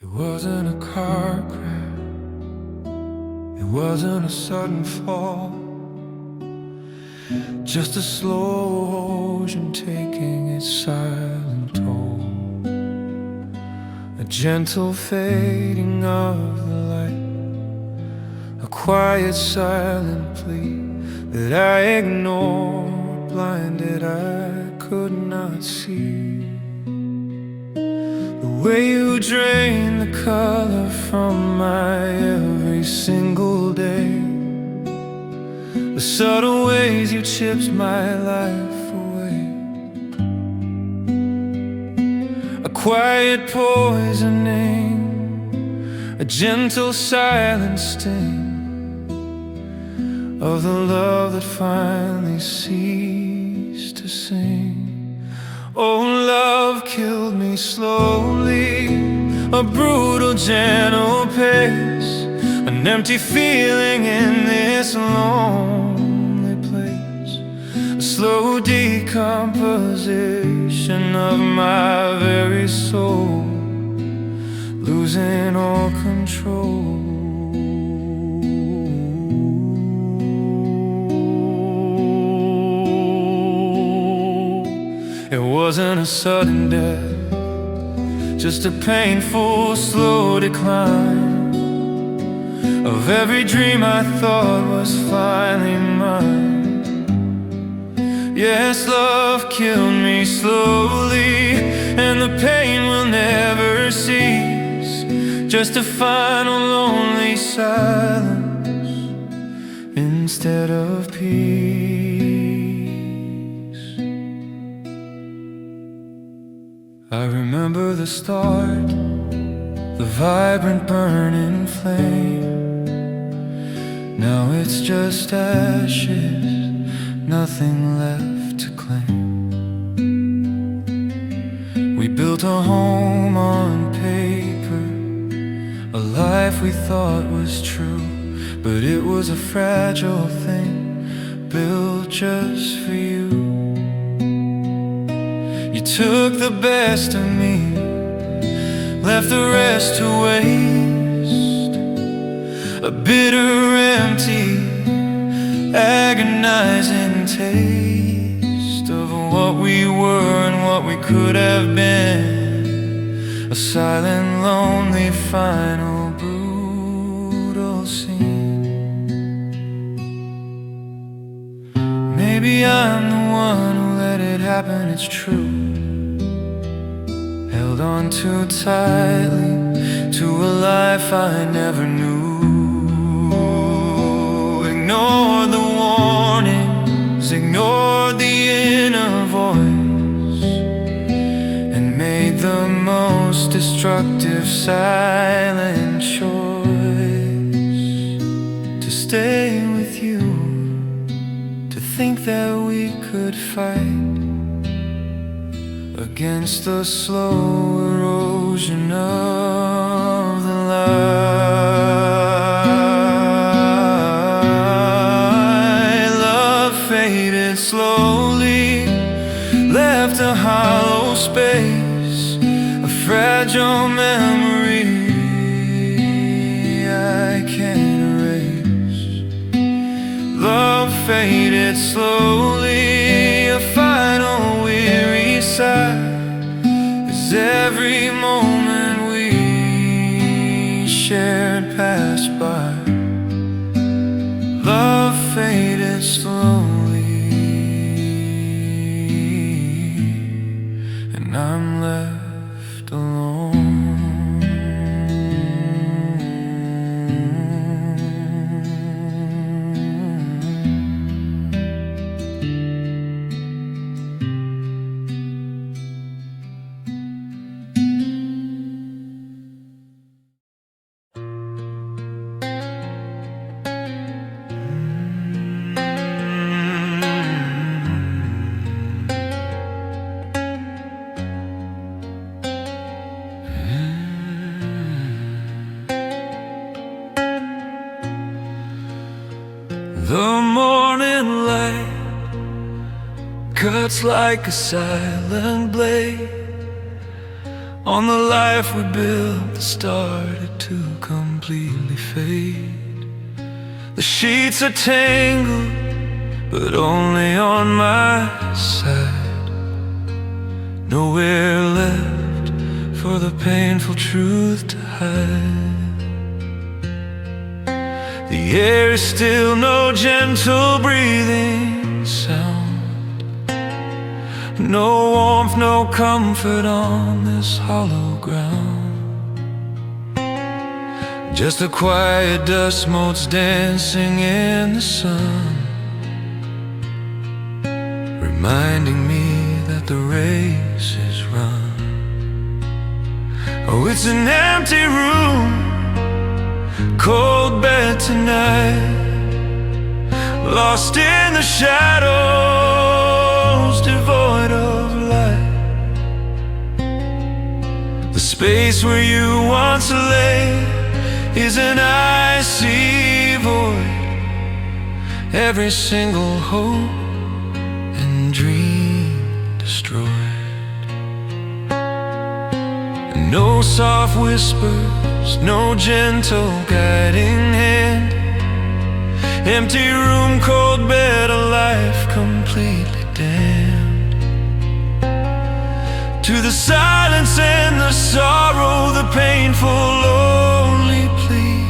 It wasn't a car crash, it wasn't a sudden fall, just a slow ocean taking its silent toll. A gentle fading of the light, a quiet silent plea that I ignored, blinded I could not see. The way you drain the color from my every single day, the subtle ways you chipped my life away, a quiet poisoning, a gentle silent sting of the love that finally ceased to sing. Oh, love killed me slowly, a brutal, gentle pace, an empty feeling in this lonely place, a slow decomposition of my very soul, losing all control. It wasn't a sudden death, just a painful, slow decline of every dream I thought was finally mine. Yes, love killed me slowly, and the pain will never cease, just a final lonely silence instead of peace. I remember the start, the vibrant burning flame. Now it's just ashes, nothing left to claim. We built a home on paper, a life we thought was true, but it was a fragile thing, built just for you. You took the best of me, left the rest to waste, a bitter, empty, agonizing taste of what we were and what we could have been, a silent, lonely, final, brutal scene. Maybe I'm the one who let it happen, it's true. Held on too tightly to a life I never knew. Ignored the warnings, ignored the inner voice, and made the most destructive silent choice to stay with you, to think that we could fight against the slow erosion of the light. Love faded slowly, left a hollow space, a fragile memory I can't erase. Love faded slowly, a final weary sigh, as every moment we shared passed by. Love faded slowly, and I'm left alone. The morning light cuts like a silent blade on the life we built that started to completely fade. The sheets are tangled, but only on my side. Nowhere left for the painful truth to hide. The air is still, no gentle breathing sound, no warmth, no comfort on this hollow ground. Just a quiet dust motes dancing in the sun, reminding me that the race is run. Oh, it's an empty room, cold bed tonight, lost in the shadows, devoid of light. The space where you once lay is an icy void. Every single hope and dream destroyed. And no soft whispers, no gentle guiding hand. Empty room, cold bed, a life completely damned. To the silence and the sorrow, the painful, lonely plea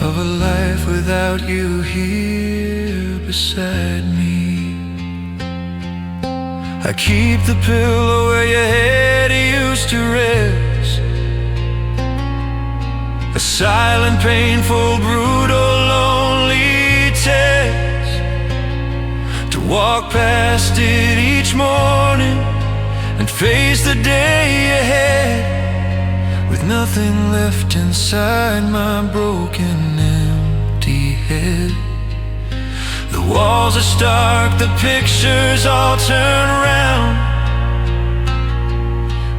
of a life without you here beside me. I keep the pillow where your head used to rest, a silent, painful, brutal, lonely test, to walk past it each morning and face the day ahead, with nothing left inside my broken, empty head. The walls are stark, the pictures all turn around,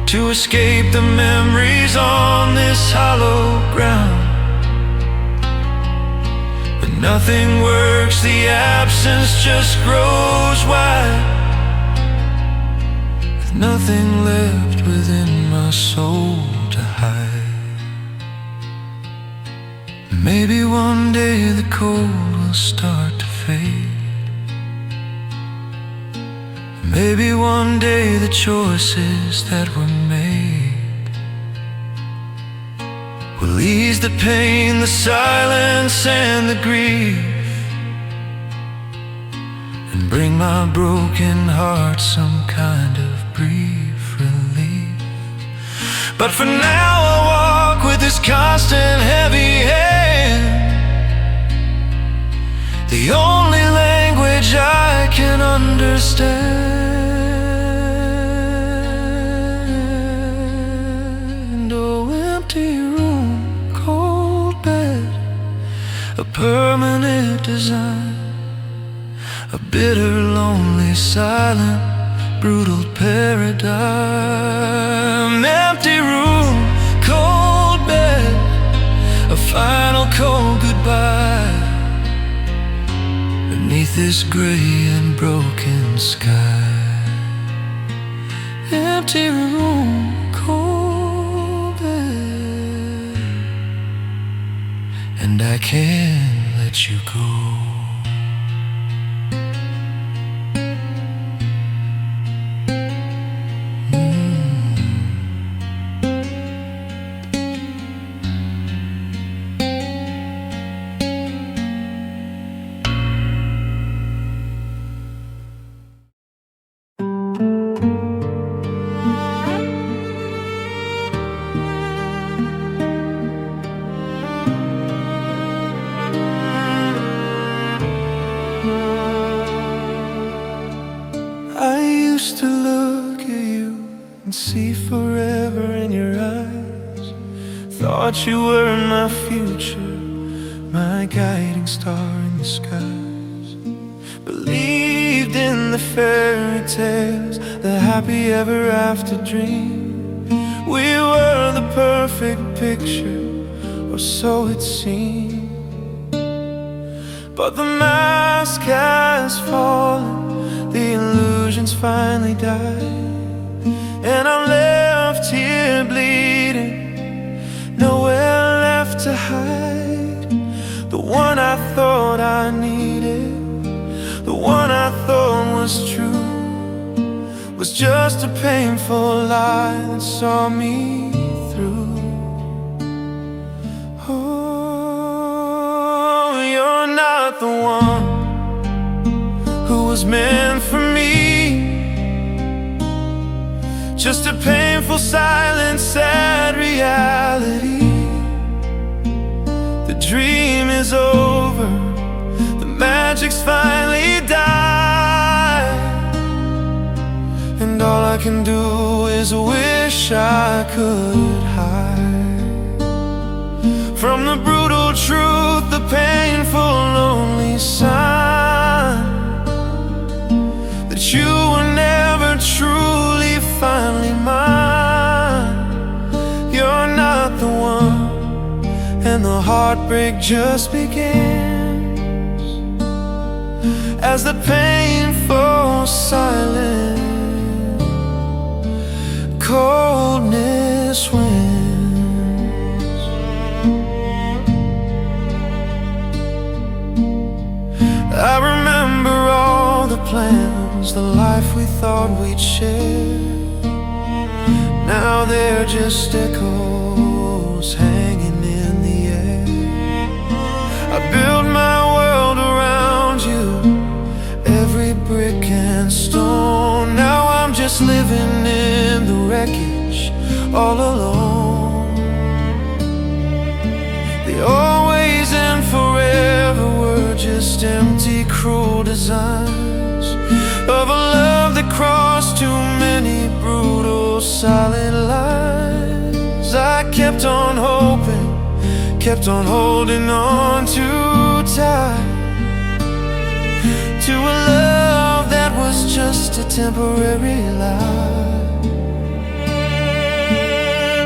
to escape the memories on this hollow ground. But nothing works, the absence just grows wide, with nothing left within my soul to hide. Maybe one day the cold will start to fade. Maybe one day the choices that were made will ease the pain, the silence and the grief, and bring my broken heart some kind of brief relief. But for now I'll walk with this constant heavy hand, the only language I can understand. Oh, empty room, cold bed, a permanent design, a bitter, lonely, silent, brutal paradigm. Empty room, cold bed, a final cold goodbye, beneath this gray and broken sky. Empty room, cold bed, and I can't let you go. I used to look at you and see forever in your eyes. Thought you were my future, my guiding star in the skies. Believed in the fairy tales, the happy ever after dream. We were the perfect picture, or so it seemed. But the mask has fallen, the illusions finally died, and I'm left left here bleeding, nowhere left to hide. The one I thought I needed, the one I thought was true, was just a painful lie that saw me through. Oh, you're not the one who was meant for me. Just a painful, silent, sad reality. The dream is over, the magic's finally died, and all I can do is wish I could hide from the brutal truth, the painful, lonely sign that you were never truly, finally mine. You're not the one, and the heartbreak just begins as the painful silence, coldness wins. I remember all the plans, the life we thought we'd share. Now they're just echoes hanging in the air. I built my world around you, every brick and stone. Now I'm just living in the wreckage, all alone. The always and forever were just empty, cruel designs of a love that crossed too many brutal, silent lines. I kept on hoping, kept on holding on too tight to a love that was just a temporary lie.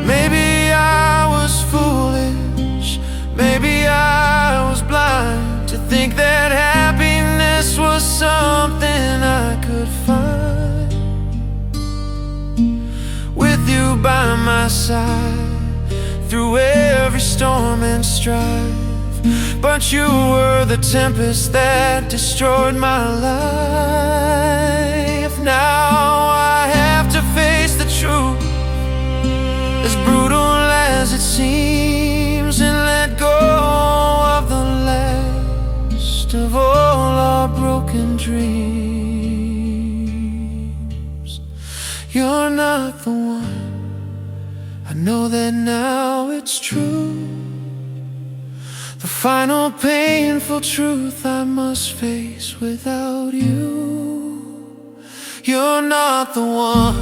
Maybe I was foolish, maybe I was blind to think that happiness was something I could find with you by my side through every storm and strife. But you were the tempest that destroyed my life. Now I have to face the truth, as brutal as it seems, and let go of the last of all our broken dreams. You're not the one, I know that now it's true. The final painful truth I must face without you. You're not the one,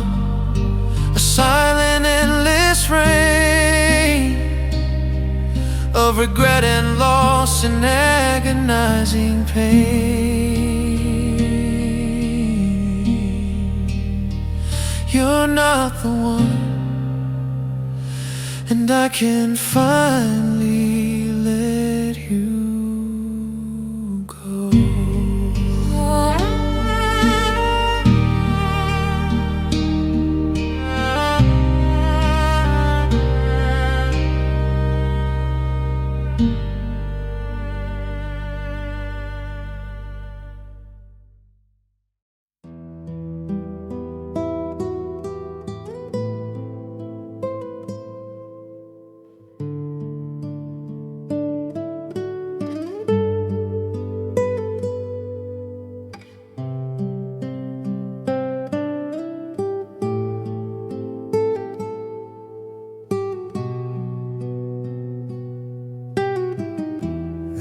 a silent, endless rain of regret and loss and agonizing pain. You're not the one, and I can finally let you go.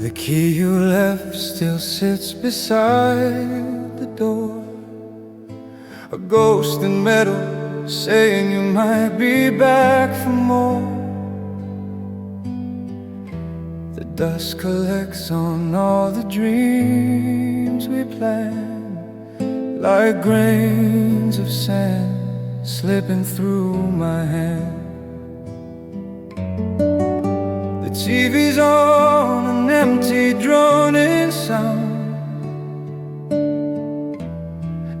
The key you left still sits beside the door, a ghost in metal saying you might be back for more. The dust collects on all the dreams we planned, like grains of sand slipping through my hand. The TV's on, an empty droning sound,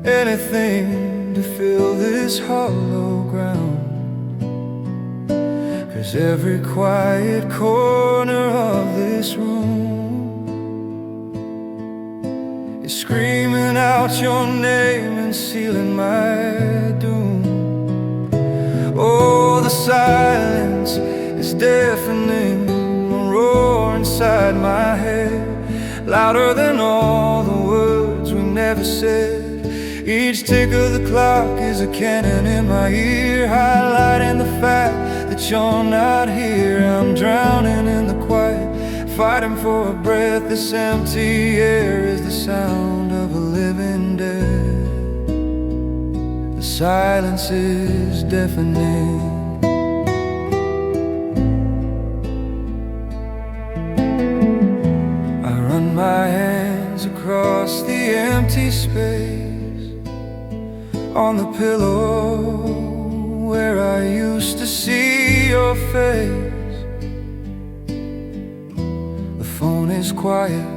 anything to fill this hollow ground. 'cause every quiet corner of this room is screaming out your name and sealing my doom. Oh, the silence is deafening, a roar inside my head, louder than all the words we never said. Each tick of the clock is a cannon in my ear, highlighting the fact that you're not here. I'm drowning in the quiet, fighting for a breath. This empty air is the sound of a living dead. The silence is deafening. I run my hands across the empty space on the pillow where I used to see your face. The phone is quiet,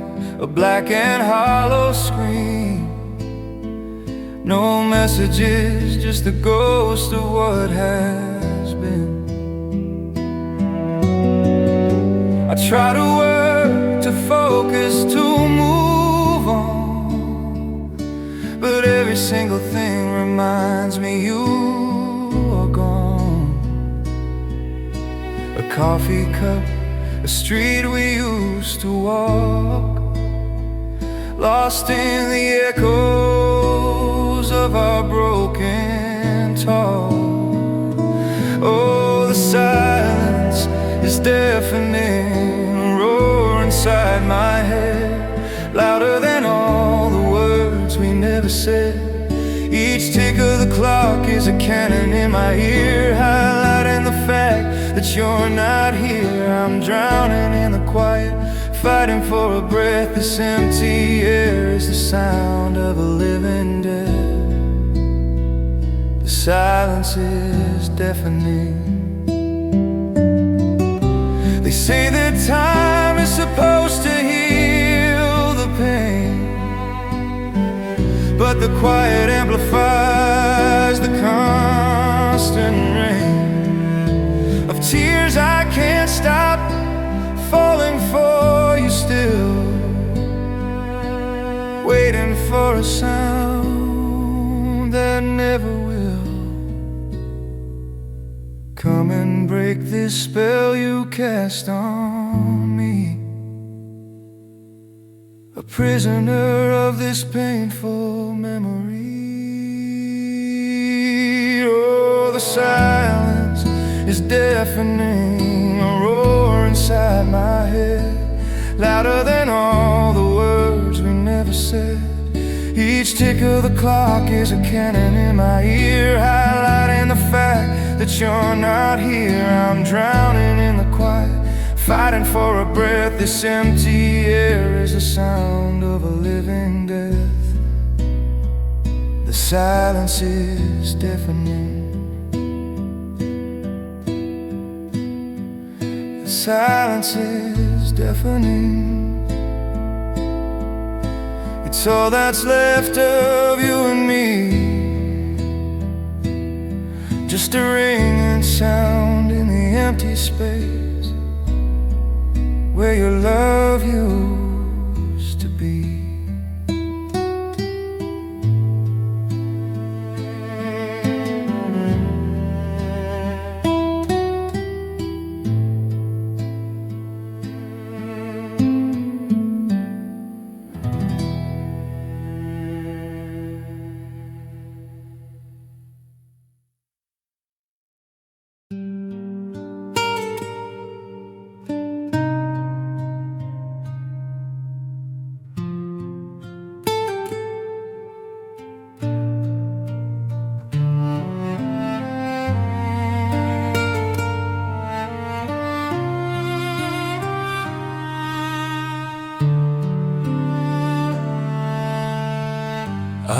a black and hollow screen. No messages, just the ghost of what has been. I try to work, to focus, to move on, but every single thing reminds me you are gone. A coffee cup, a street we used to walk, lost in the echoes of our broken talk. Oh, the silence is deafening, a roar inside my head, louder than all the words we never said. Each tick of the clock is a cannon in my ear, highlighting the fact that you're not here. I'm drowning in the quiet, fighting for a breath. This empty air is the sound of a living dead. The silence is deafening. They say that time is supposed to heal the pain, but the quiet amplifies the constant rain of tears I can't stop falling for you still, waiting for a sound that never will. Come and break this spell you cast on me, a prisoner of this painful memory. Oh, the silence is deafening, a roar inside my head, louder than all the words we never said. Each tick of the clock is a cannon in my ear, highlighting the fact that you're not here. I'm drowning in the quiet, fighting for a breath. This empty air is the sound of a living death. The silence is deafening. The silence is deafening. It's all that's left of you and me, just a ringing sound in the empty space where your love used to be.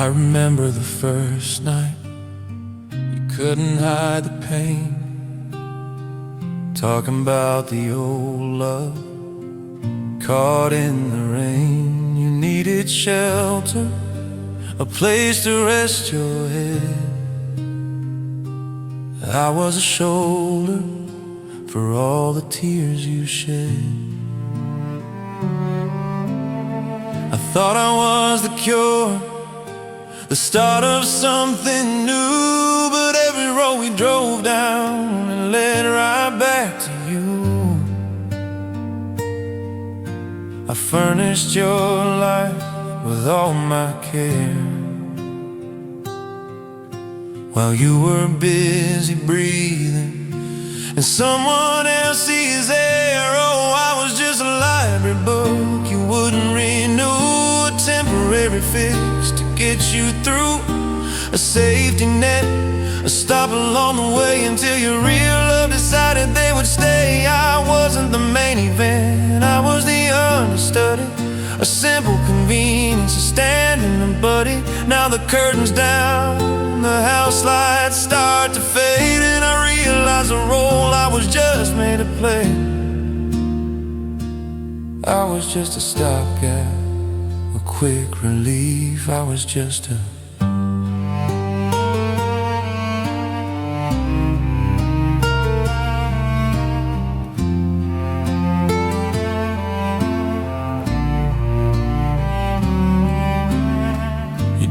I remember the first night, you couldn't hide the pain, talking about the old love, caught in the rain. You needed shelter, a place to rest your head. I was a shoulder for all the tears you shed. I thought I was the cure, the start of something new, but every road we drove down and led right back to you. I furnished your life with all my care, while you were busy breathing in someone else's air. Oh, I was just a library book you wouldn't renew, a temporary fix to get you through, a safety net, a stop along the way until your real love decided they would stay. I wasn't the main event, I was the understudy, a simple convenience, a stand-in, buddy. Now the curtain's down, the house lights start to fade, and I realize the role I was just made to play. I was just a stopgap, a quick relief. I was just a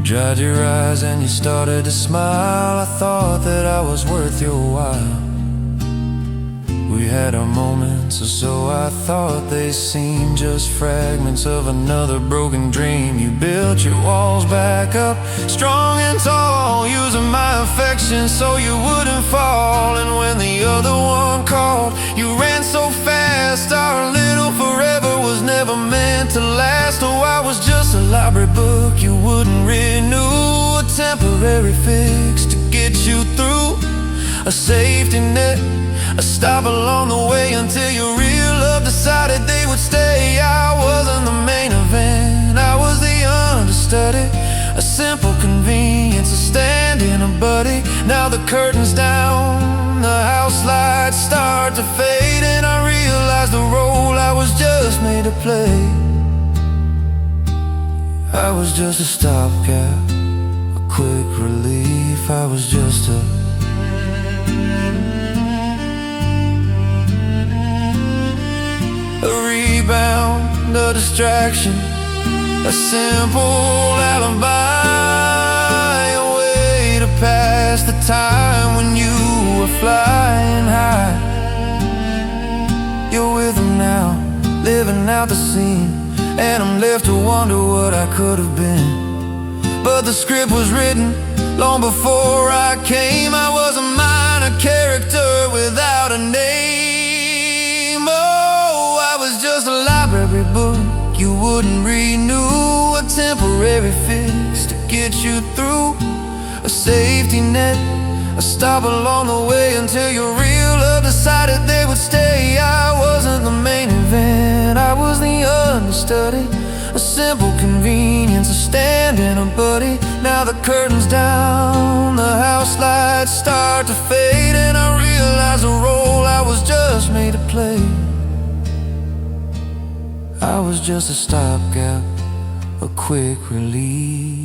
dried your eyes and you started to smile. I thought that I was worth your while. We had our moments, or so I thought. They seemed just fragments of another broken dream. You built your walls back up, strong and tall, using my affection so you wouldn't fall. And when the other one called, you ran so fast. Our little forever was never meant to last. Oh, I was just a library book you wouldn't renew, a temporary fix to get you through, a safety net, a stop along the way until your real love decided they would stay. I wasn't the main event, I was the understudy, a simple convenience, a stand-in, a buddy. Now the curtain's down, the house lights start to fade, and I realize the role I was just made to play. I was just a stopgap, a quick relief. I was just a rebound, a distraction, a simple alibi, a way to pass the time when you were flying high. You're with them now, living out the scene, and I'm left to wonder what I could have been. But the script was written long before I came. I was a minor character without a name. Oh, I was just a library book you wouldn't renew, a temporary fix to get you through, a safety net, a stop along the way until your real love decided they would stay. I wasn't the main event, I was the understudy, a simple convenience, a stand-in, a buddy. Now the curtain's down, the house lights start to fade, and I realize the role I was just made to play. I was just a stopgap, a quick relief.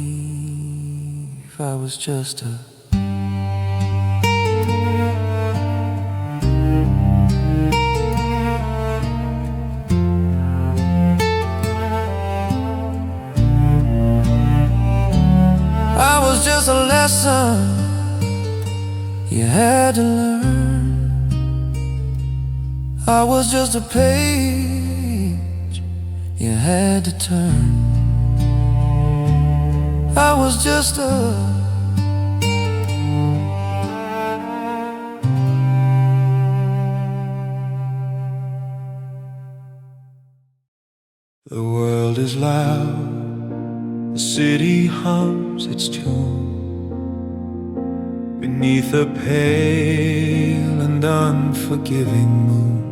I was just a just a lesson you had to learn. I was just a page you had to turn. I was just a The world is loud, the city hums its tune beneath a pale and unforgiving moon.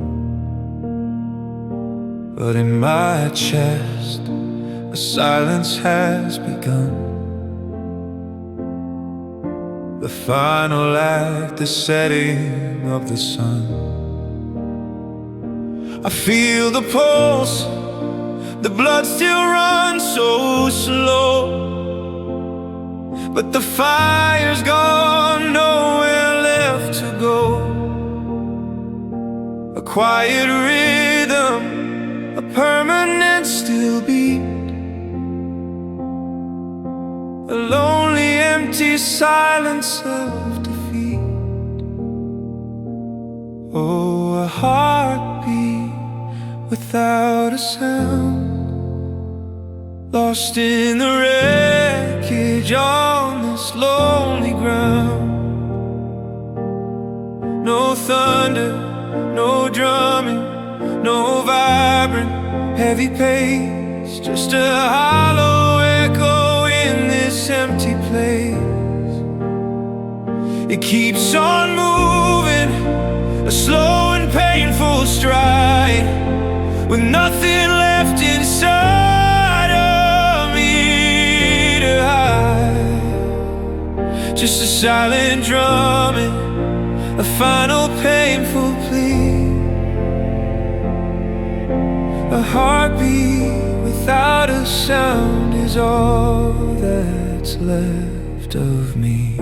But in my chest, a silence has begun. The final act, the setting of the sun. I feel the pulse, the blood still runs so slow, but the fire's gone, nowhere left to go. quiet rhythm, a permanent still beat, a lonely empty silence of defeat. Oh, a heartbeat without a sound, lost in the wreckage on this lonely ground. No thunder, no drumming, no vibrant, heavy pace, just a hollow echo in this empty place. It keeps on moving, a slow and painful stride, with nothing left inside of me to hide. Just a silent drumming, a final painful plea, a heartbeat without a sound is all that's left of me.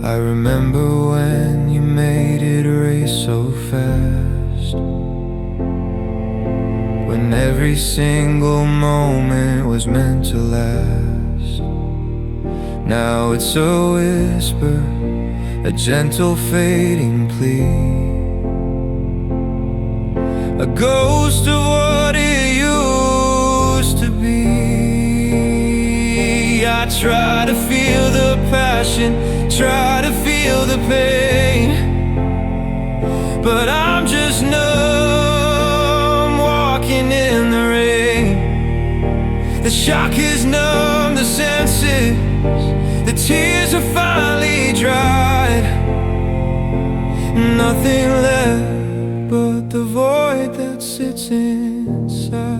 I remember when you made it race so fast, when every single moment was meant to last. Now it's a whisper, a gentle fading plea, a ghost of what it used to be. I try to feel the passion, try to feel the pain, but I'm just numb, walking in the rain. The shock is numb, the senses, the tears are finally dried. Nothing left but the void that sits inside.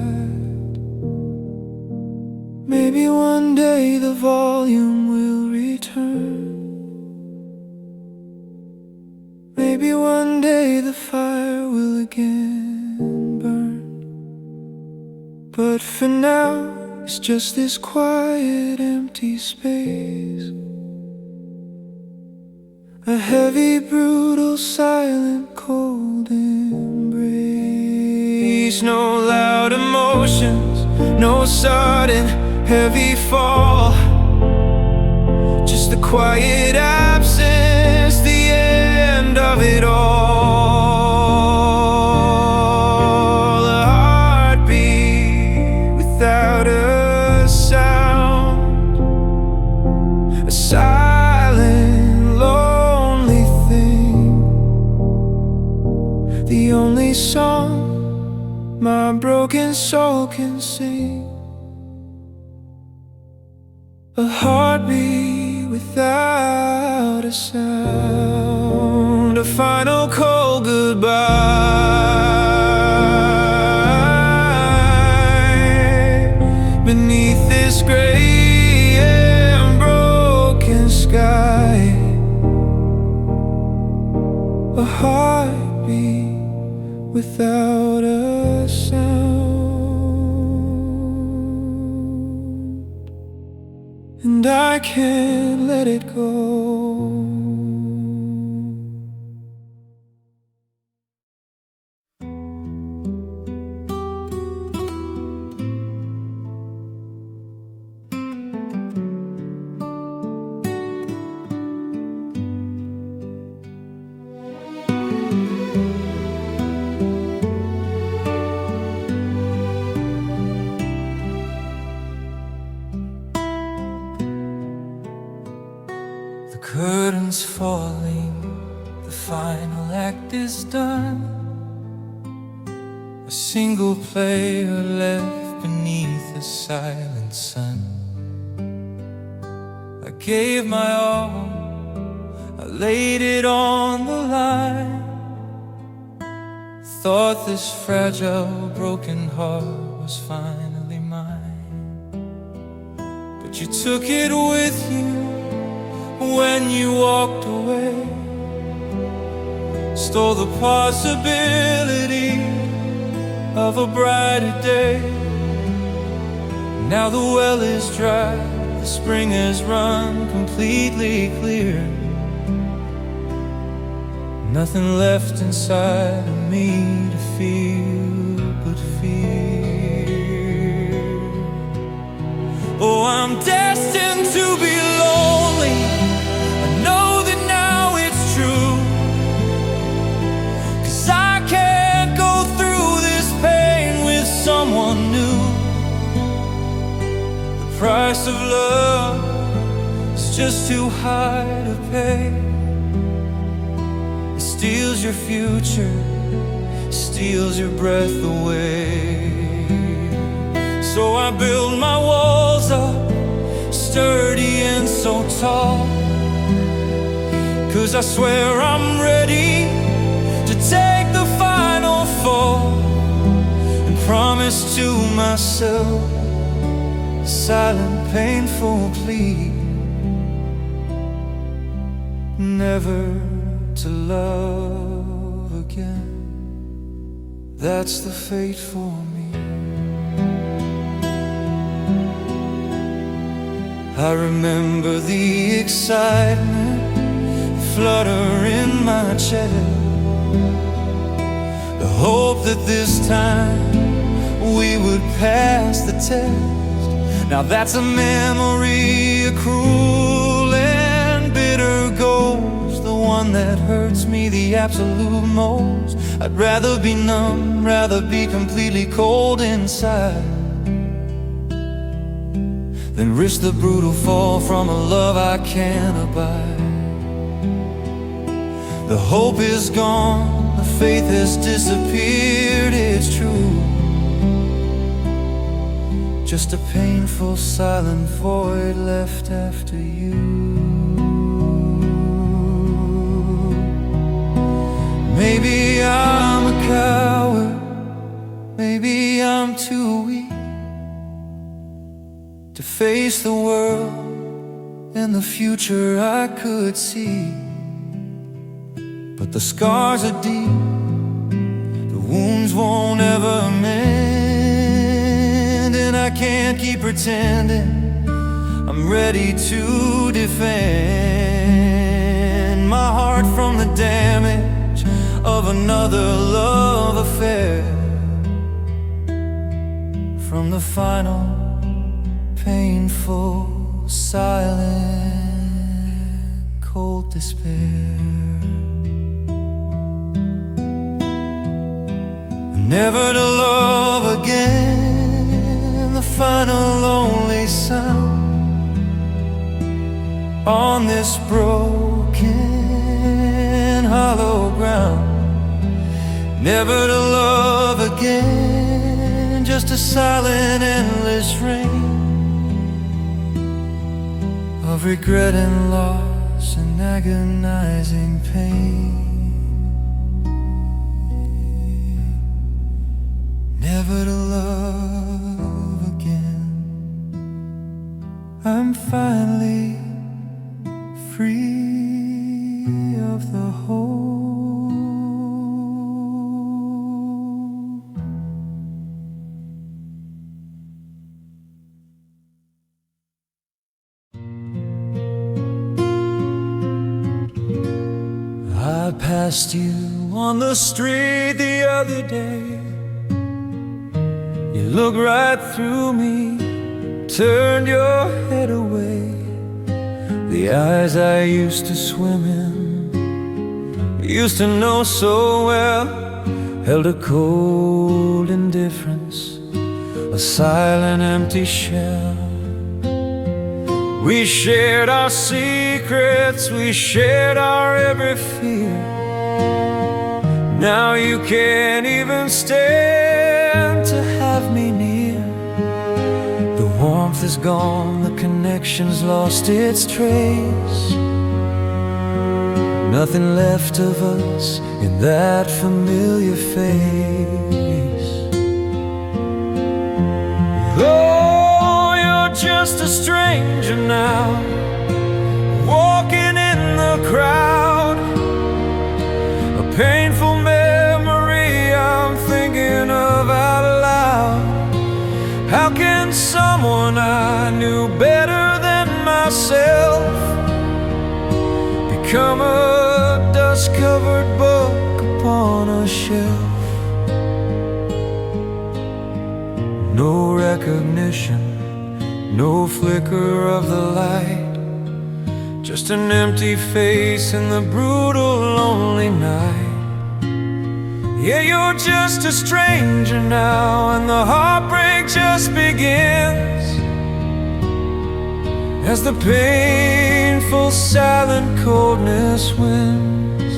Maybe one day the volume will return. Maybe one day the fire will again burn. But for now, it's just this quiet, empty space, a heavy, brutal, silent, cold embrace. No loud emotions, no sudden, heavy fall, just the quiet absence, the end of it all. A heartbeat without a sound, a silent, lonely thing, the only song my broken soul can sing. A heartbeat without a sound, a final cold goodbye beneath this gray and broken sky. A heartbeat without a sound, and I can't let it go. The curtain's falling, the final act is done. A single player left beneath the silent sun. I gave my all, I laid it on the line. Thought this fragile, broken heart was finally mine. But you took it with you when you walked away, stole the possibility of a brighter day. Now the well is dry, the spring has run completely clear. Nothing left inside of me to feel but fear. Oh, I'm destined to be lonely. I know that now it's true, 'cause I can't go through this pain with someone new. The price of love is just too high to pay. Steals your future, steals your breath away. So I build my walls up, sturdy and so tall, 'cause I swear I'm ready to take the final fall, and promise to myself a silent, painful plea, never to love again. That's the fate for me. I remember the excitement, flutter in my chest, the hope that this time we would pass the test. Now that's a memory, a cruel and bitter ghost, the one that hurts me the absolute most. I'd rather be numb, rather be completely cold inside, than risk the brutal fall from a love I can't abide. The hope is gone, the faith has disappeared, it's true. Just a painful silent void left after you. Maybe I'm a coward, maybe I'm too weak to face the world and the future I could see. But the scars are deep, the wounds won't ever mend, and I can't keep pretending I'm ready to defend my heart from the damage of another love affair, from the final, painful, silent, cold despair. Never to love again, the final lonely sound on this broken, hollow ground. Never to love again, just a silent, endless rain of regret and loss and agonizing pain. Never to love again. I'm finally free of the whole. I passed you on the street the other day. You looked right through me, turned your head away. The eyes I used to swim in, used to know so well, held a cold indifference, a silent empty shell. We shared our secrets, we shared our every fear. Now you can't even stand to have me near. The warmth is gone, the connection's lost its trace. Nothing left of us in that familiar face. Oh, you're just a stranger now, walking in the crowd. A painful memory I'm thinking of. in someone I knew better than myself, become a dust-covered book upon a shelf. No recognition, no flicker of the light, just an empty face in the brutal, lonely night. Yeah, you're just a stranger now, and the heartbreak just begins as the painful, silent coldness wins.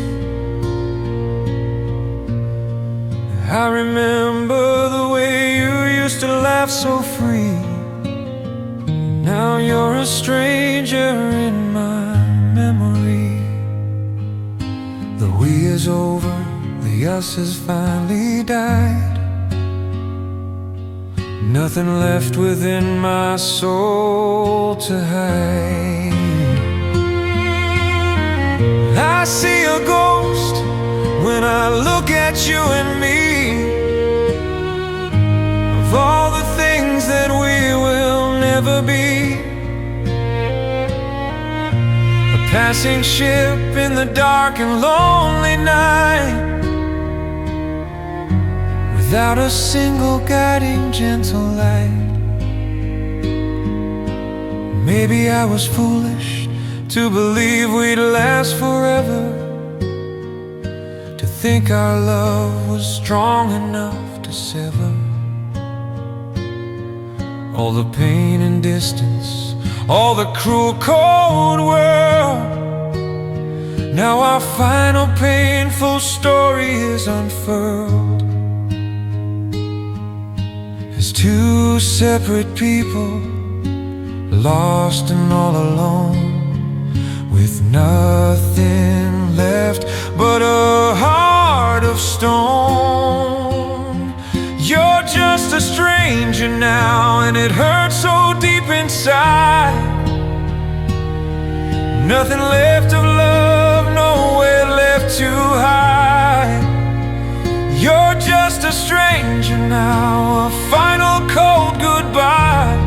I remember the way you used to laugh so free. Now you're a stranger in my memory. The we is over, the us has finally died. Nothing left within my soul to hide. I see a ghost when I look at you and me, of all the things that we will never be. A passing ship in the dark and lonely night, without a single guiding gentle light. Maybe I was foolish to believe we'd last forever, to think our love was strong enough to sever all the pain and distance, all the cruel cold world. Now our final painful story is unfurled, as two separate people, lost and all alone, with nothing left but a heart of stone. You're just a stranger now, and it hurts so deep inside. Nothing left of love, nowhere left to hide. You're just a stranger now, a final cold goodbye.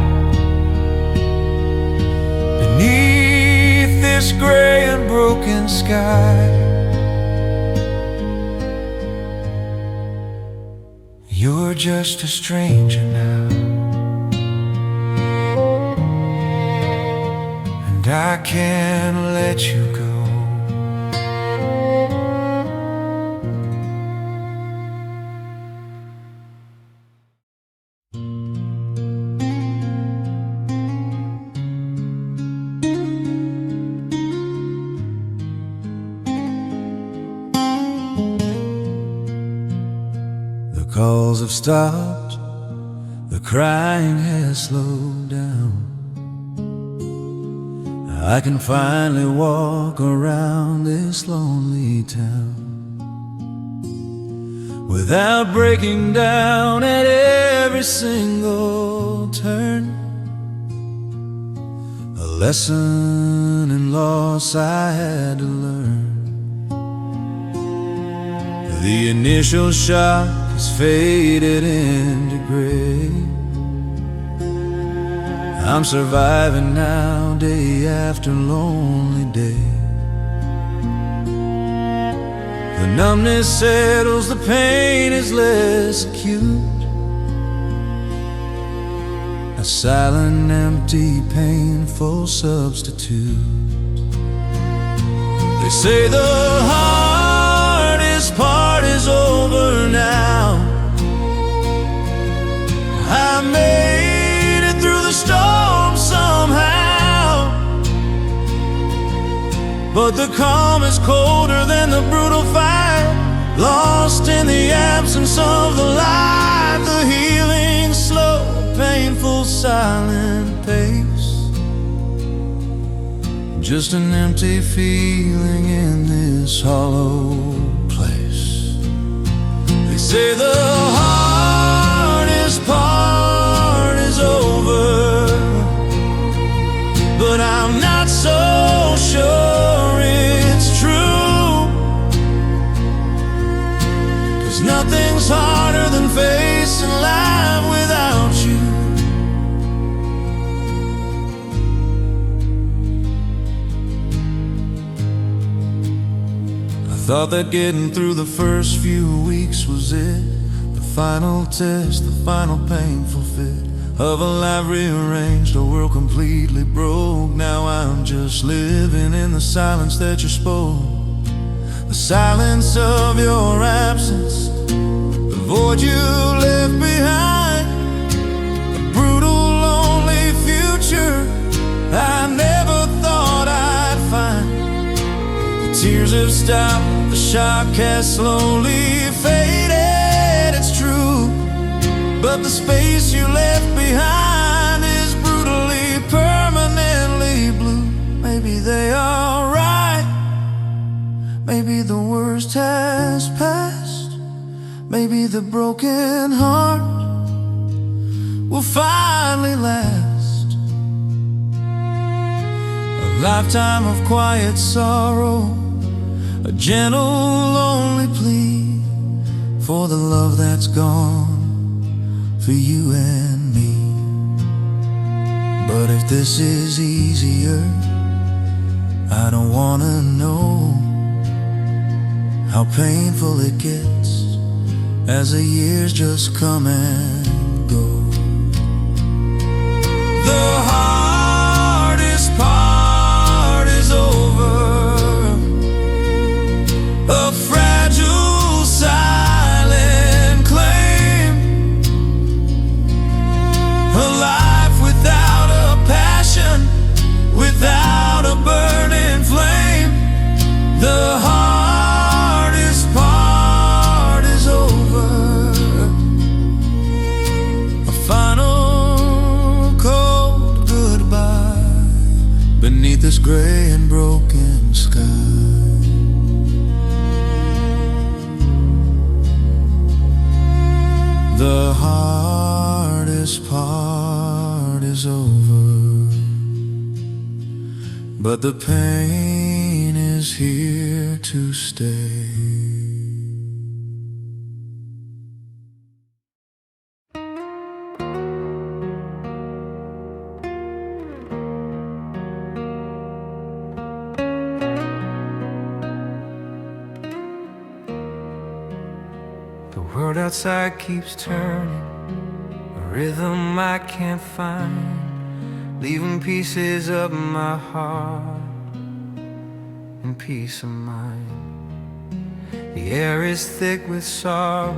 Beneath this gray and broken sky, you're just a stranger now, and I can't let you go. The calls have stopped, the crying has slowed down. I can finally walk around this lonely town without breaking down at every single turn. A lesson in loss I had to learn. The initial shock has faded into gray. I'm surviving now, day after lonely day. The numbness settles, the pain is less acute. A silent, empty, painful substitute. They say the hardest part is over now. I made it through the storm somehow, but the calm is colder than the brutal fight. Lost in the absence of the light, the healing slow, painful, silent pace. Just an empty feeling in this hollow place. They say the hardest part is over, but I'm not so sure it's true. 'Cause nothing's harder than facing life without you. Thought that getting through the first few weeks was it, the final test, the final painful fit of a life rearranged, a world completely broke. Now I'm just living in the silence that you spoke, the silence of your absence, the void you left behind, a brutal, lonely future I never thought I'd find. The tears have stopped, the shock has slowly faded, it's true, but the space you left behind is brutally, permanently blue. Maybe they are right, maybe the worst has passed, maybe the broken heart will finally last. A lifetime of quiet sorrow, a gentle, lonely plea for the love that's gone, for you and me. But if this is easier, I don't wanna know how painful it gets as the years just come and go. The hardest part is over, a fragile silent claim, a life without a passion, without a burning flame. The hardest part is over, a final cold goodbye beneath this gray and broken sky. The hardest part is over, but the pain is here to stay. The world outside keeps turning, a rhythm I can't find, leaving pieces of my heart and peace of mind. The air is thick with sorrow,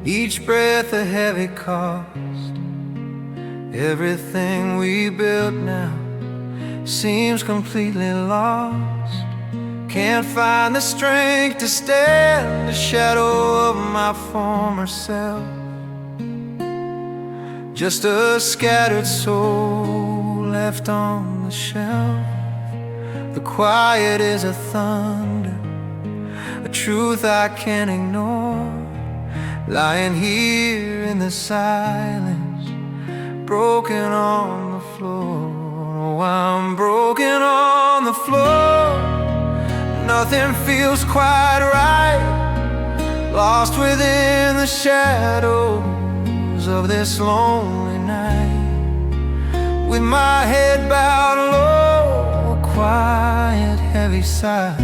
each breath a heavy cost. Everything we built now seems completely lost. Can't find the strength to stand the shadow of my former self, just a scattered soul left on the shelf. The quiet is a thunder, a truth I can't ignore, lying here in the silence, broken on the floor. Oh, I'm broken on the floor. Nothing feels quite right, lost within the shadows of this lonely night. With my head bowed low, a quiet, heavy sigh,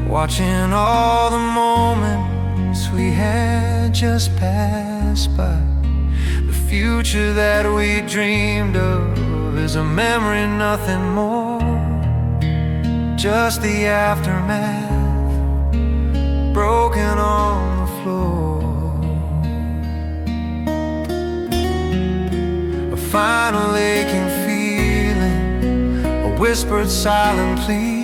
watching all the moments we had just pass by. The future that we dreamed of is a memory, nothing more, just the aftermath, broken on the floor. A final aching feeling, a whispered silent plea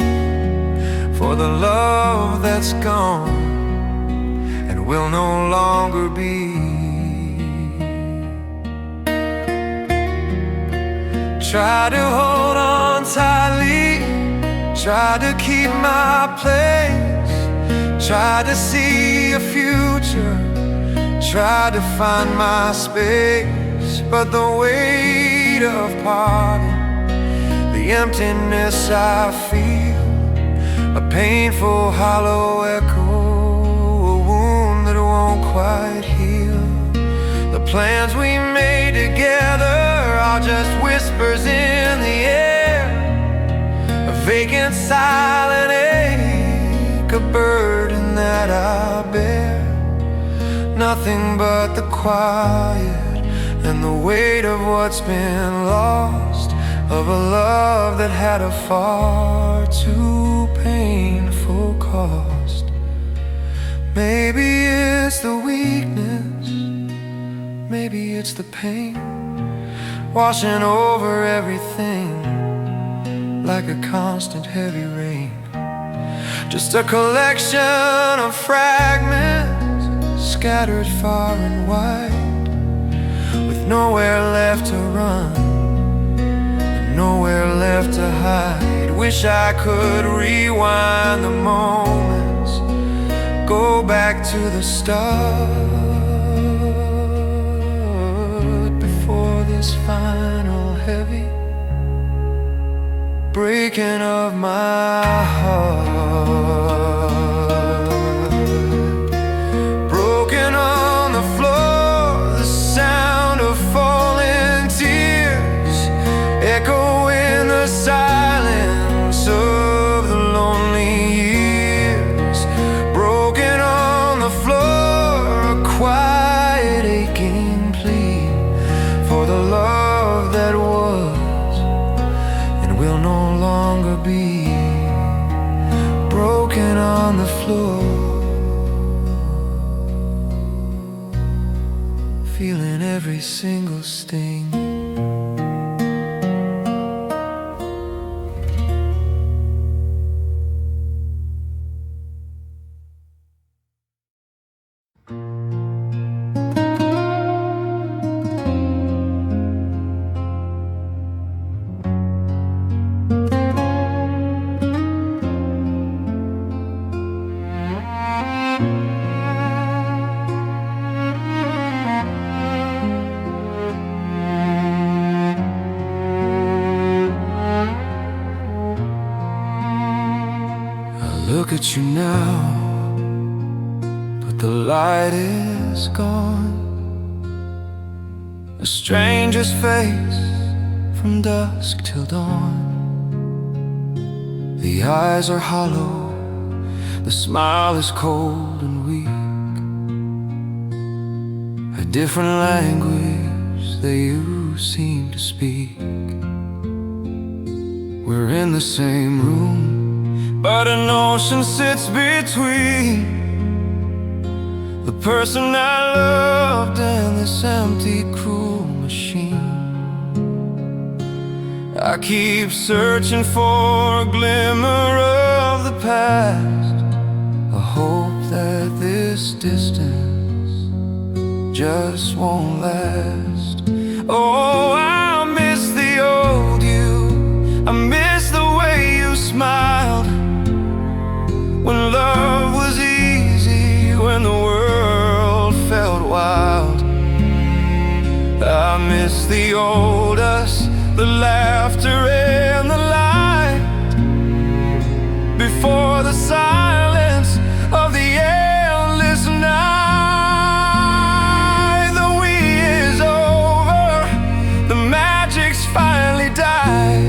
for the love that's gone and will no longer be. Try to hold on tightly, try to keep my place, try to see a future, try to find my space. But the weight of parting, the emptiness I feel, a painful hollow echo, a wound that won't quite heal. The plans we made together are just whispers in the air, a vacant silent age burden that I bear, nothing but the quiet and the weight of what's been lost, of a love that had a far too painful cost. Maybe it's the weakness, maybe it's the pain, washing over everything like a constant heavy rain. Just a collection of fragments scattered far and wide, with nowhere left to run and nowhere left to hide. Wish I could rewind the moments, go back to the start, before this final heavy breaking of my heart. Broken on the floor, the sound of falling tears echo in the silence of the lonely years. Broken on the floor, a quiet aching plea for the love that was and will no longer be. Broken on the floor, feeling every single sting. Look at you now, but the light is gone. A stranger's face from dusk till dawn. The eyes are hollow, the smile is cold and weak. A different language that you seem to speak. We're in the same room, but an ocean sits between the person I loved and this empty, cruel machine. I keep searching for a glimmer of the past, a hope that this distance just won't last. Oh, I miss the old you, I miss the way you smiled when love was easy, when the world felt wild. I miss the old us, the laughter and the light, before the silence of the endless night. The wheel is over, the magic's finally died,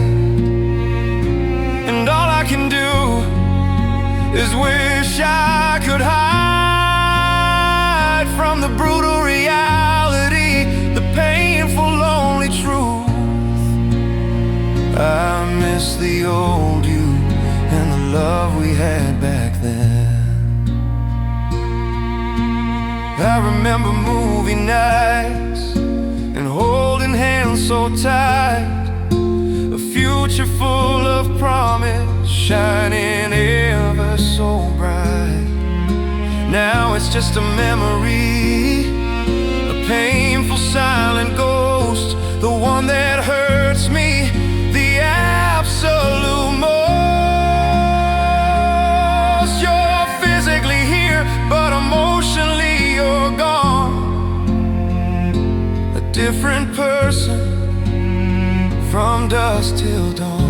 and all I can do is wish I could hide from the brutal reality, the painful, lonely truth. I miss the old you and the love we had back then. I remember movie nights and holding hands so tight, a future full of promise shining ever so bright. Now it's just a memory, a painful silent ghost, the one that hurts me the absolute most. You're physically here, but emotionally you're gone. A different person from dusk till dawn.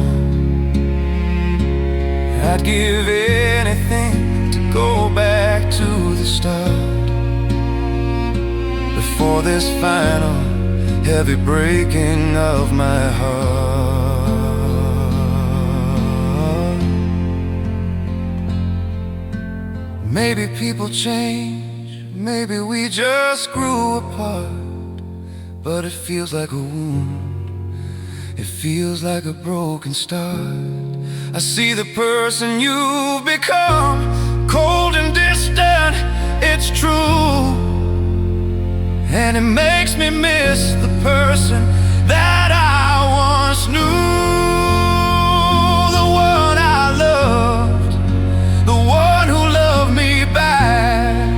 I'd give anything to go back to the start, before this final heavy breaking of my heart. Maybe people change, maybe we just grew apart. But it feels like a wound, it feels like a broken start. I see the person you've become, cold and distant, it's true. And it makes me miss the person that I once knew. The one I loved, the one who loved me back,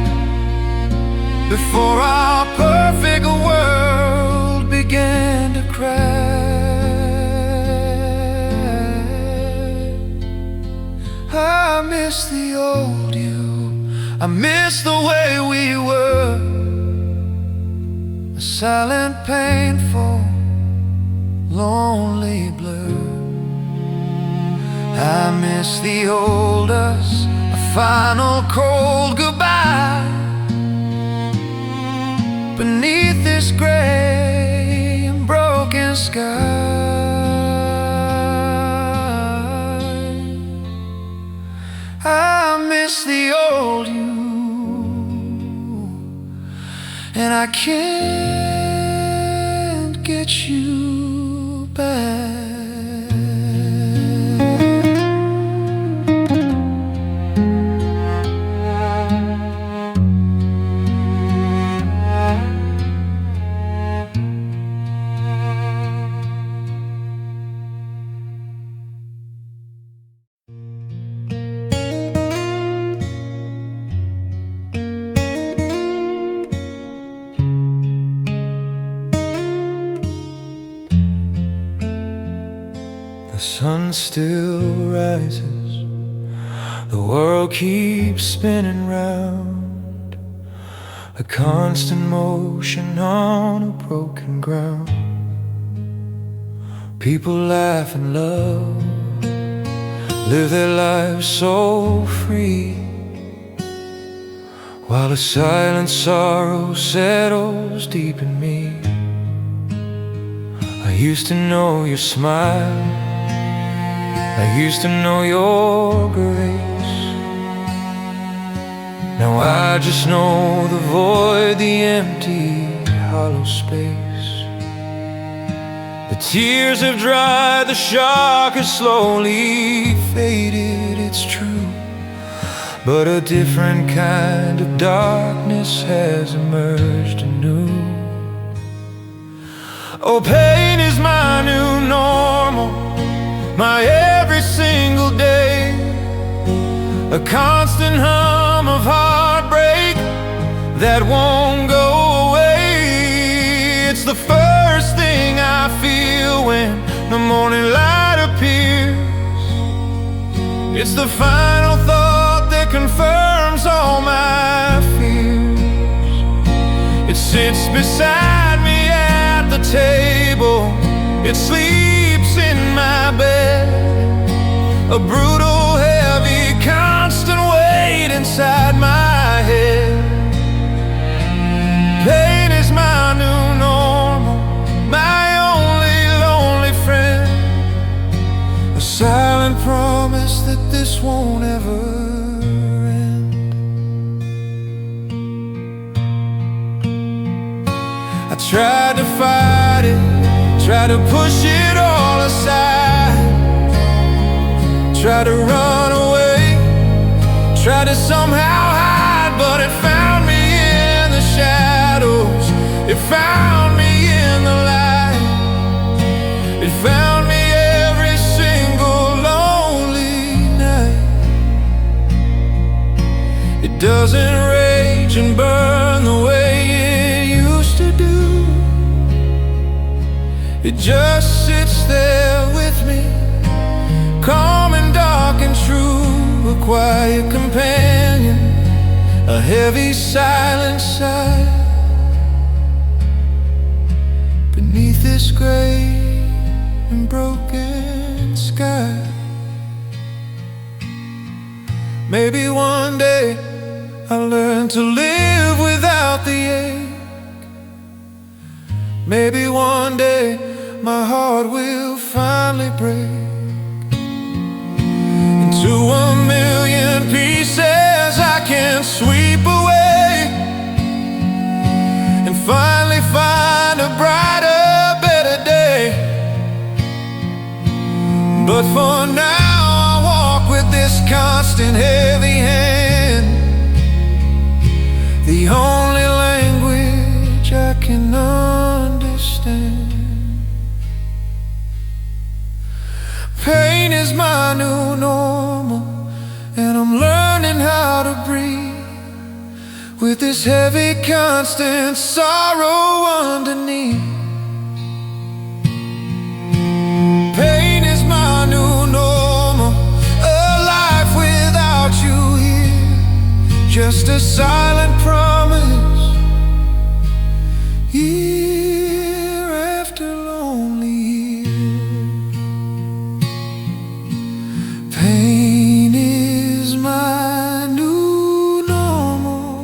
before our perfect world began to crack. I miss the old you, I miss the way we were, a silent, painful, lonely blur. I miss the old us, a final cold goodbye, beneath this gray and broken sky. I miss the old you, and I can't get you back. The sun still rises, the world keeps spinning round, a constant motion on a broken ground. People laugh and love, live their lives so free, while a silent sorrow settles deep in me. I used to know your smile, I used to know your grace. Now I just know the void, the empty, hollow space. The tears have dried, the shock has slowly faded, it's true. But a different kind of darkness has emerged anew. Oh, pain is my new normal, my every single day, a constant hum of heartbreak that won't go away. It's the first thing I feel when the morning light appears. It's the final thought that confirms all my fears. It sits beside me at the table, it sleeps in my bed, a brutal, heavy, constant weight inside my head. Pain is my new normal, my only lonely friend, a silent promise that this won't ever end. I tried to fight it, try to push it all aside, try to run away, try to somehow hide, but it found me in the shadows, it found me in the light, it found me every single lonely night. It doesn't rage and burn the way it used to do. It just sits there with me, calm and dark and true, a quiet companion, a heavy silent sigh, beneath this gray and broken sky. Maybe one day I'll learn to live without the ache. Maybe one day my heart will finally break into a million pieces I can't is my new normal, and I'm learning how to breathe with this heavy, constant sorrow underneath. Pain is my new normal, a life without you here, just a silent promise, year after lonely year. Pain is my new normal.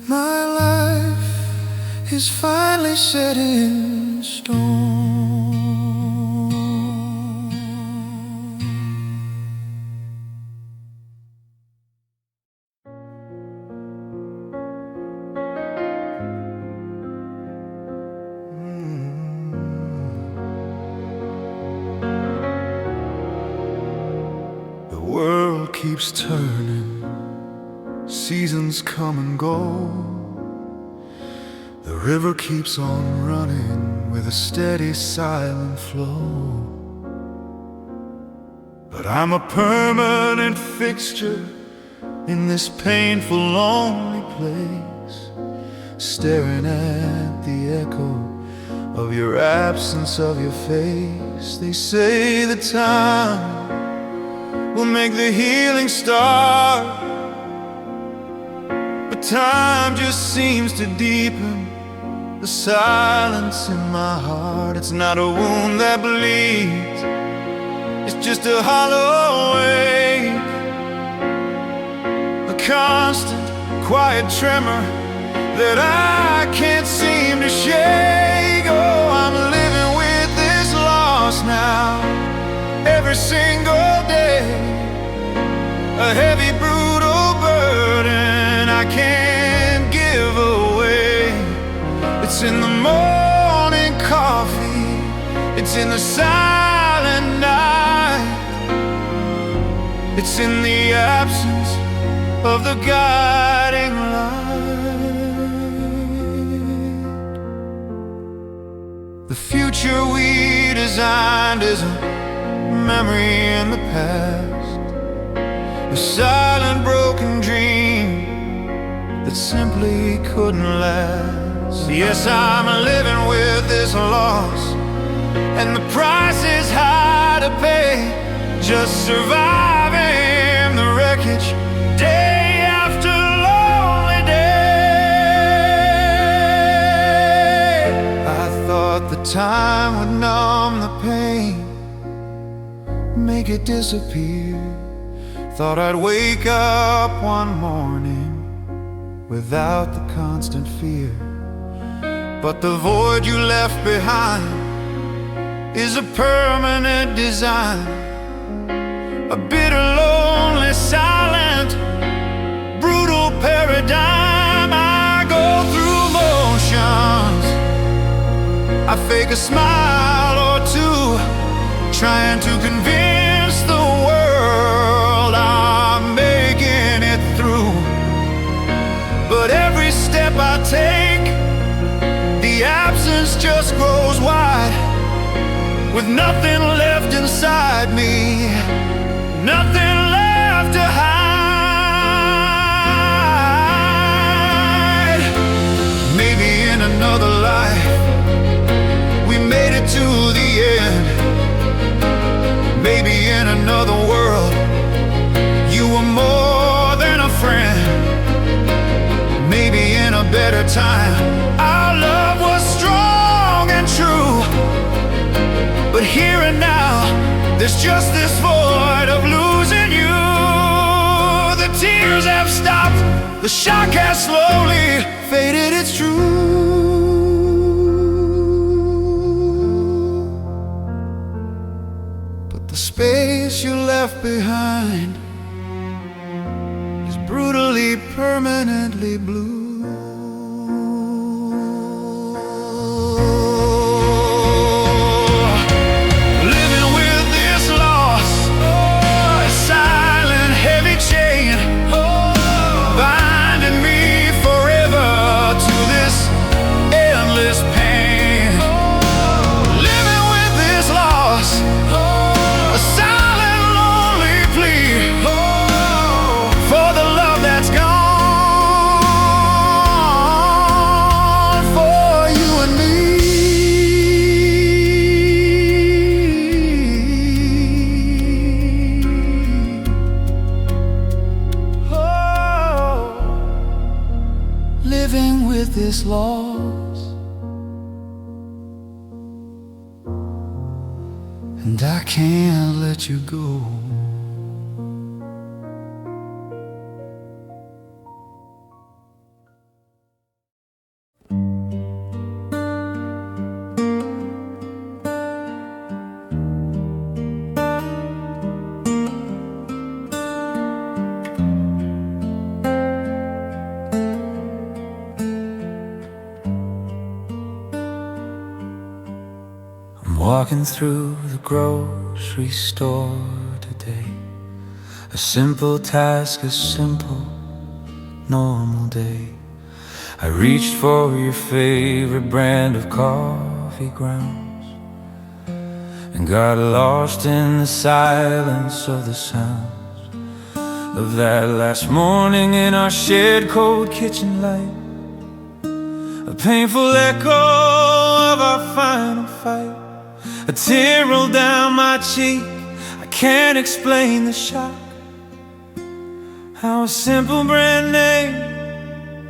My life is finally set in stone. The world keeps turning, seasons come and go. The river keeps on running with a steady, silent flow. But I'm a permanent fixture in this painful, lonely place, staring at the echo of your absence, of your face. They say the time will make the healing start, but time just seems to deepen the silence in my heart. It's not a wound that bleeds, it's just a hollow ache, a constant, quiet tremor that I can't seem to shake. Oh, I'm living with this loss now, every single day, a heavy, brutal burden I can't give away. It's in the morning coffee, it's in the silent night, it's in the absence of the guiding light. The future we designed is a memory in the past, a silent, broken dream that simply couldn't last. Yes, I'm living with this loss, and the price is high to pay, just surviving the wreckage day after lonely day. I thought the time would numb the pain, make it disappear. Thought I'd wake up one morning without the constant fear. But the void you left behind is a permanent design, a bitter, lonely, silent, brutal paradigm. I go through motions, I fake a smile or two, trying to convince the world I'm making it through. But every step I take, the absence just grows wide, with nothing left inside me, nothing left to hide. Maybe in another life we made it to the end. Maybe in another world you were more than a friend. Maybe in a better time our love was strong and true. But here and now there's just this void of losing you. The tears have stopped, the shock has slowly faded, it's true. But the space you left behind is brutally, permanently blue. Oh, flaws, and I can't let you go. Walking through the grocery store today, a simple task, a simple, normal day. I reached for your favorite brand of coffee grounds and got lost in the silence of the sounds of that last morning in our shared cold kitchen light, a painful echo of our final fight. A tear rolled down my cheek, I can't explain the shock. How a simple brand name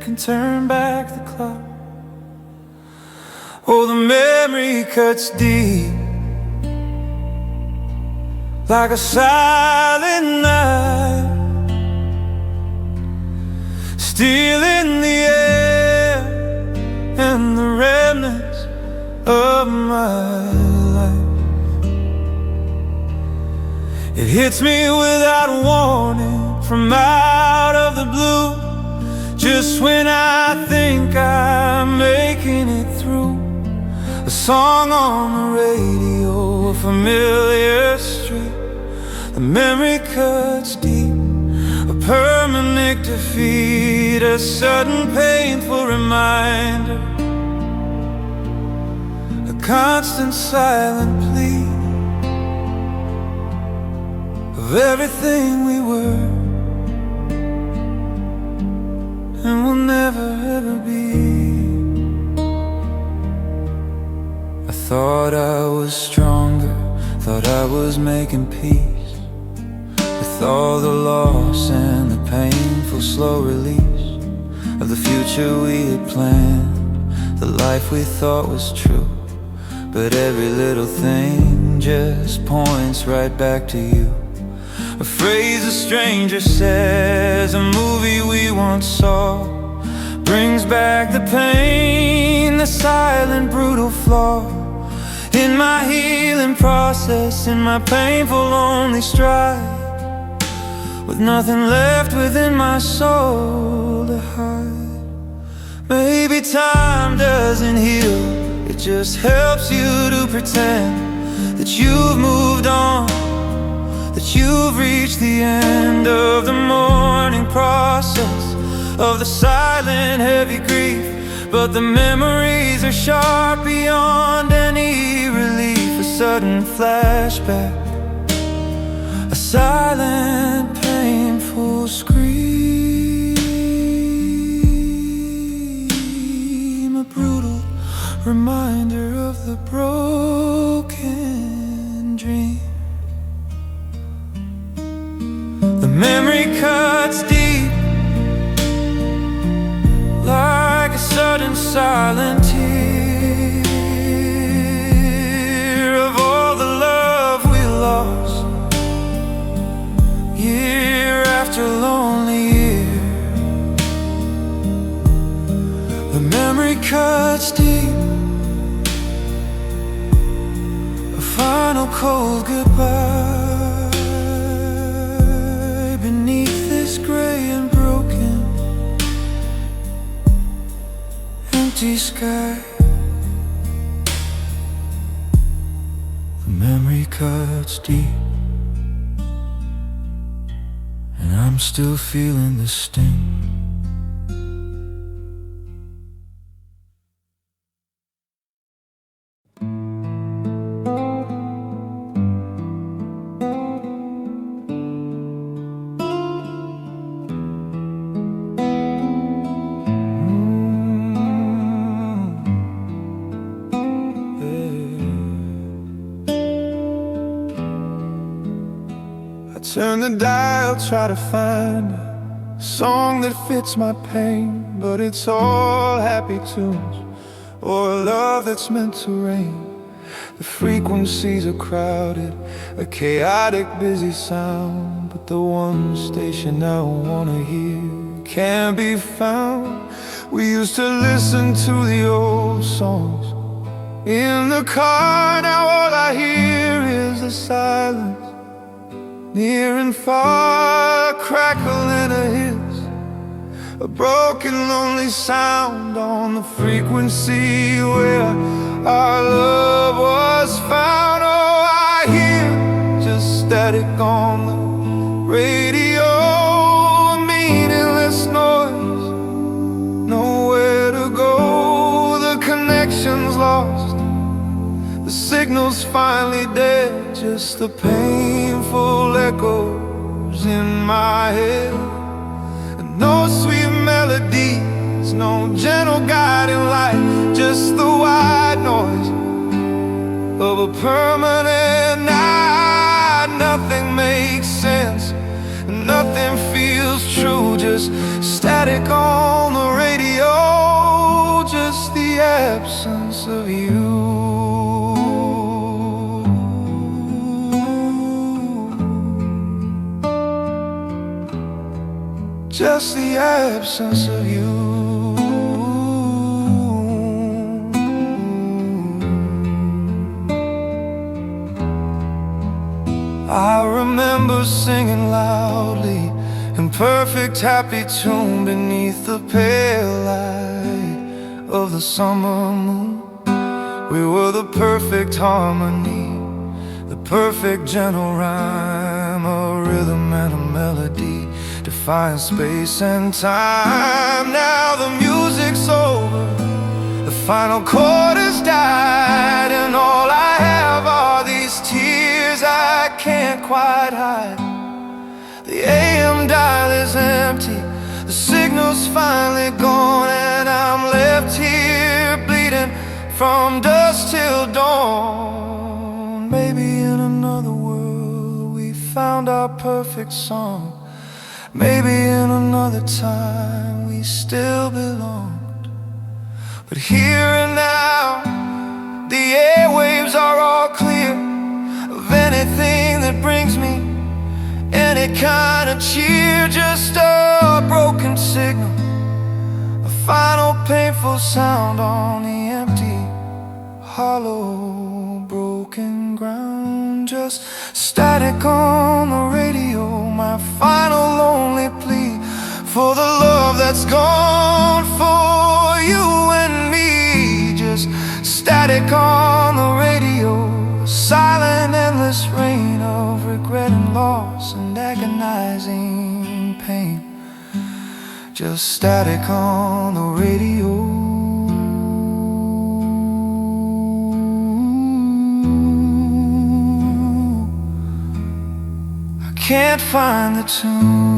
can turn back the clock. Oh, the memory cuts deep, like a silent knife, stealing the air and the remnants of my life. It hits me without warning, from out of the blue, just when I think I'm making it through. A song on the radio, a familiar street. The memory cuts deep, a permanent defeat, a sudden painful reminder, a constant silent plea of everything we were and will never ever be. I thought I was stronger, thought I was making peace with all the loss and the painful slow release of the future we had planned, the life we thought was true. But every little thing just points right back to you. A phrase a stranger says, a movie we once saw, brings back the pain, the silent, brutal flaw in my healing process, in my painful, lonely stride, with nothing left within my soul to hide. Maybe time doesn't heal, it just helps you to pretend that you've moved on, that you've reached the end of the mourning process, of the silent, heavy grief. But the memories are sharp beyond any relief. A sudden flashback, a silent, painful scream, a brutal reminder of the broken dream. The memory cuts deep, like a sudden silent tear of all the love we lost, year after lonely year. The memory cuts deep, a final cold goodbye beneath this gray and broken empty sky. The memory cuts deep, and I'm still feeling the sting. Turn the dial, try to find a song that fits my pain. but it's all happy tunes or a love that's meant to rain. The frequencies are crowded, a chaotic, busy sound, but the one station I wanna hear can't be found. We used to listen to the old songs in the car, now all I hear is the silence. Near and far, a crackle and a hiss, a broken, lonely sound on the frequency where our love was found. Oh, I hear just static on the radio, a meaningless noise, nowhere to go. The connection's lost, the signal's finally dead, just the painful echoes in my head. And no sweet melodies, no gentle guiding light, just the white noise of a permanent night. Nothing makes sense, nothing feels true, just static on the radio, just the absence of you. Just the absence of you. I remember singing loudly in perfect happy tune beneath the pale light of the summer moon. We were the perfect harmony, the perfect gentle rhyme, a rhythm and a melody, defying space and time. Now the music's over, the final chord has died, and all I have are these tears I can't quite hide. The AM dial is empty, the signal's finally gone, and I'm left here bleeding from dusk till dawn. Maybe in another world we found our perfect song. Maybe in another time we still belonged. But here and now, the airwaves are all clear of anything that brings me any kind of cheer. Just a broken signal, a final painful sound on the empty, hollow, broken ground. Just static on the radio, my final lonely plea for the love that's gone, for you and me. Just static on the radio, a silent, endless rain of regret and loss and agonizing pain. Just static on the radio. Can't find the tune.